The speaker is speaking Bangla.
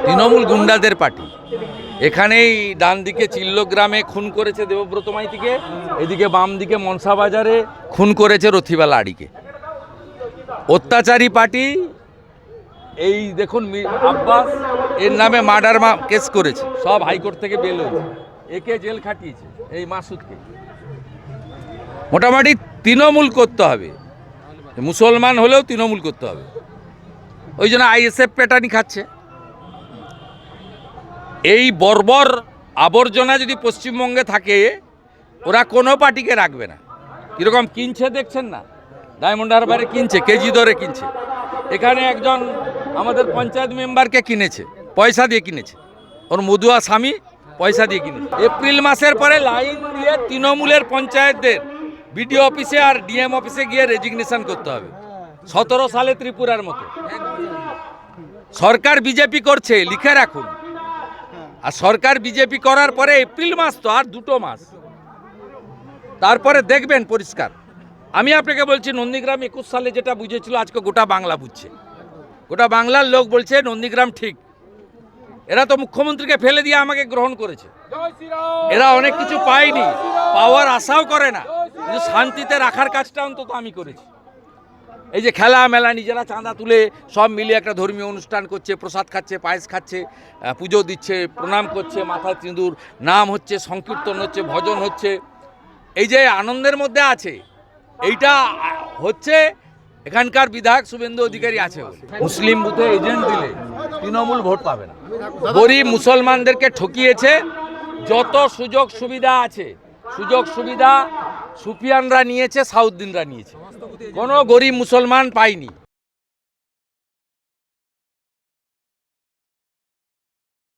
তৃণমূল গুন্ডাদের পার্টি। এখানেই ডান দিকে চিল্লগ্রামে খুন করেছে দেবব্রত মাইতিকে, এদিকে বাম দিকে মনসা বাজারে খুন করেছে রথিবালা আড়িকে। অত্যাচারী পার্টি। এই দেখুন আব্বাস এর নামে মার্ডার কেস করেছে, সব হাইকোর্ট থেকে বেল হয়েছে, একে জেল খাটিয়েছে এই মাসুদকে। মোটামুটি তৃণমূল করতে হবে, মুসলমান হলেও তৃণমূল করতে হবে। ওই জন্য আইএসএফ পেটানি খাচ্ছে। এই বর্বর আবর্জনা যদি পশ্চিমবঙ্গে থাকে, ওরা কোনো পার্টিকে রাখবে না। কীরকম কিনছে দেখছেন না, ডায়মন্ড হারবারে কিনছে, কেজি দরে কিনছে। এখানে একজন আমাদের পঞ্চায়েত মেম্বারকে কিনেছে, পয়সা দিয়ে কিনেছে, ওর মধুয়া স্বামী পয়সা দিয়ে কিনেছে। এপ্রিল মাসের পরে লাইন দিয়ে তৃণমূলের পঞ্চায়েতদের বিডিও অফিসে আর ডিএম অফিসে গিয়ে রেজিগনেশন করতে হবে, 17 সালে ত্রিপুরার মতো। সরকার বিজেপি করছে, লিখে রাখুন। আর সরকার বিজেপি করার পরে এপ্রিল মাস তো আর 2 মাস, তারপরে দেখবেন পরিষ্কার। আমি আপনাকে বলছি, নন্দীগ্রাম 21 সালে যেটা বুঝেছিল আজকে গোটা বাংলা বুঝছে। গোটা বাংলার লোক বলছে নন্দীগ্রাম ঠিক। এরা তো মুখ্যমন্ত্রীকে ফেলে দিয়ে আমাকে গ্রহণ করেছে। এরা অনেক কিছু পায়নি, পাওয়ার আশাও করে না, কিন্তু শান্তিতে রাখার কাজটা অন্তত আমি করেছি। এই যে খেলা মেলা, নিজেরা চাঁদা তুলে সব মিলিয়ে একটা ধর্মীয় অনুষ্ঠান করছে, প্রসাদ খাচ্ছে, পায়েস খাচ্ছে, পুজো দিচ্ছে, প্রণাম করছে, মাথায় সিঁদুর, নাম হচ্ছে, সংকীর্তন হচ্ছে, ভজন হচ্ছে। এই যে আনন্দের মধ্যে আছে, এইটা হচ্ছে এখানকার বিধায়ক শুভেন্দু অধিকারী আছে বলে। মুসলিম বুথে এজেন্ট দিলে তৃণমূল ভোট পাবে না। গরিব মুসলমানদেরকে ঠকিয়েছে। যত সুযোগ সুবিধা আছে, সুযোগ সুবিধা সুফিয়ানরা নিয়েছে, সাউদ্দিনরা নিয়েছে, কোনো গরিব মুসলমান পায়নি।